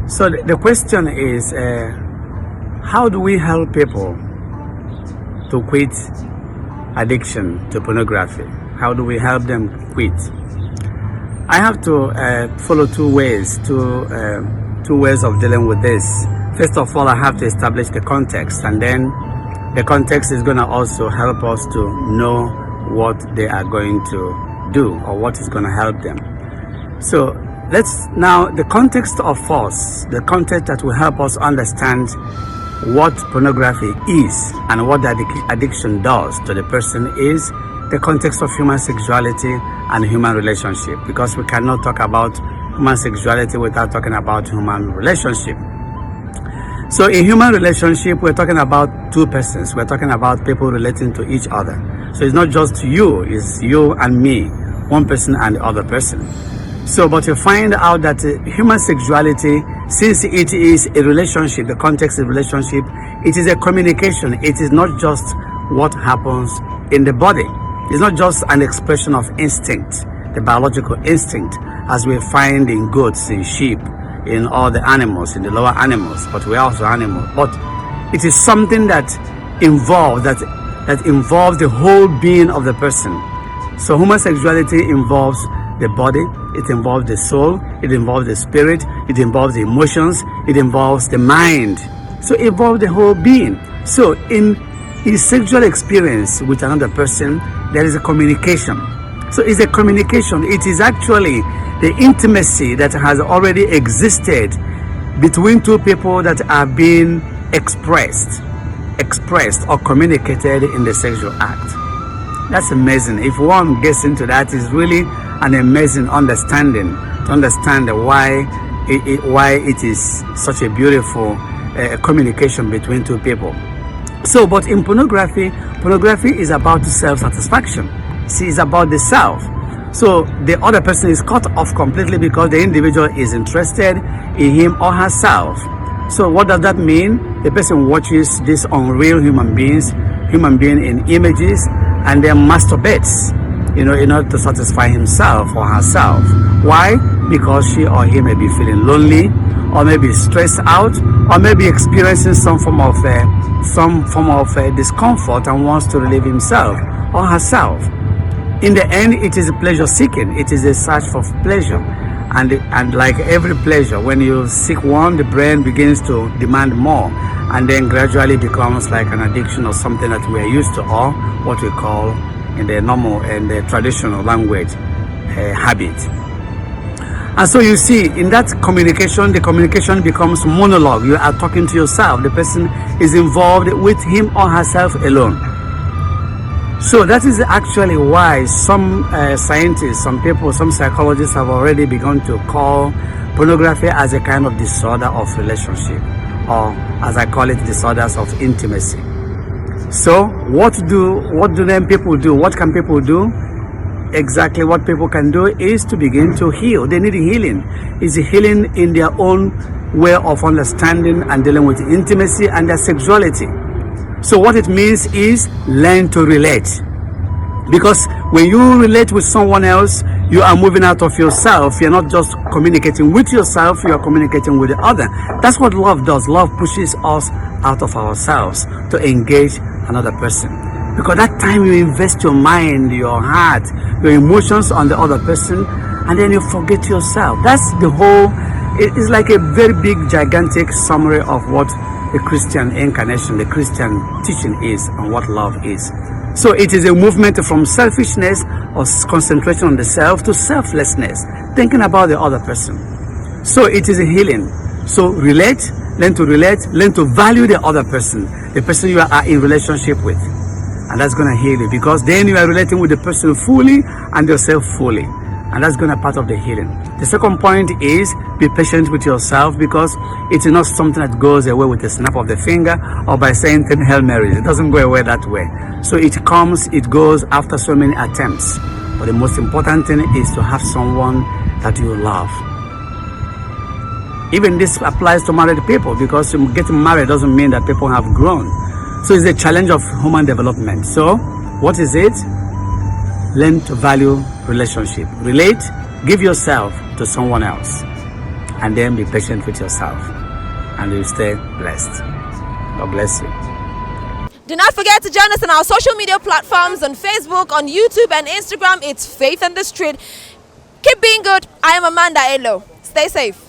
So the question is, how do we help people to quit addiction to pornography? How do we help them quit? I have to follow two ways of dealing with this. First of all, I have to establish the context, and then the context is going to also help us to know what they are going to do or what is going to help them. So let's now, the context of force, the context that will help us understand what pornography is and what the addiction does to the person is the context of human sexuality and human relationship, because we cannot talk about human sexuality without talking about human relationship. So in human relationship, we're talking about two persons. We're talking about people relating to each other. So it's not just you, it's you and me, one person and the other person. So, but you find out that human sexuality, since it is a relationship, the context of relationship, it is a communication. It is not just what happens in the body. It's not just an expression of instinct, the biological instinct, as we find in goats, in sheep, in all the animals, in the lower animals, but we're also animals. But it is something that involves the whole being of the person. So homosexuality involves the body, it involves the soul, it involves the spirit, it involves the emotions, it involves the mind. So it involves the whole being. So in his sexual experience with another person, there is a communication. So it's a communication. It is actually the intimacy that has already existed between two people that are being expressed or communicated in the sexual act. That's amazing. If one gets into that, it's really an amazing understanding to understand why it is such a beautiful communication between two people. So, but in pornography is about self-satisfaction. See, it's about the self. So the other person is cut off completely because the individual is interested in him or herself. So what does that mean? The person watches these unreal human being in images, and then masturbates, in order to satisfy himself or herself. Why? Because she or he may be feeling lonely, or maybe stressed out, or maybe experiencing some form of discomfort and wants to relieve himself or herself. In the end, it is a pleasure seeking. It is a search for pleasure. And like every pleasure, when you seek one, the brain begins to demand more, and then gradually becomes like an addiction or something that we are used to, or what we call in the normal and the traditional language, habit. And so you see, in that communication, the communication becomes monologue. You are talking to yourself. The person is involved with him or herself alone. So that is actually why some scientists, some people, some psychologists have already begun to call pornography as a kind of disorder of relationship, or as I call it, disorders of intimacy. So what do then people do? What can people do? Exactly what people can do is to begin to heal. They need healing. It's healing in their own way of understanding and dealing with intimacy and their sexuality. So what it means is learn to relate. Because when you relate with someone else, you are moving out of yourself. You're not just communicating with yourself, you are communicating with the other. That's what love does. Love pushes us out of ourselves to engage another person. Because that time you invest your mind, your heart, your emotions on the other person, and then you forget yourself. That's the whole, it's like a very big, gigantic summary of what the Christian incarnation, the Christian teaching is, and what love is. So it is a movement from selfishness or concentration on the self to selflessness, thinking about the other person. So it is a healing. So relate, learn to value the other person, the person you are in relationship with. And that's going to heal you, because then you are relating with the person fully and yourself fully. And that's going to be part of the healing. The second point is be patient with yourself, because it is not something that goes away with a snap of the finger or by saying 10 Hail Marys. It doesn't go away that way. So it comes, it goes after so many attempts. But the most important thing is to have someone that you love. Even this applies to married people, because getting married doesn't mean that people have grown. So it's a challenge of human development. So what is it? Learn to value relationship. Relate, give yourself to someone else. and then be patient with yourself, and you stay blessed. God bless you. Do not forget to join us on our social media platforms on Facebook, on YouTube and Instagram. It's Faith on the Street. Keep being good. I am Amanda Elo. Stay safe.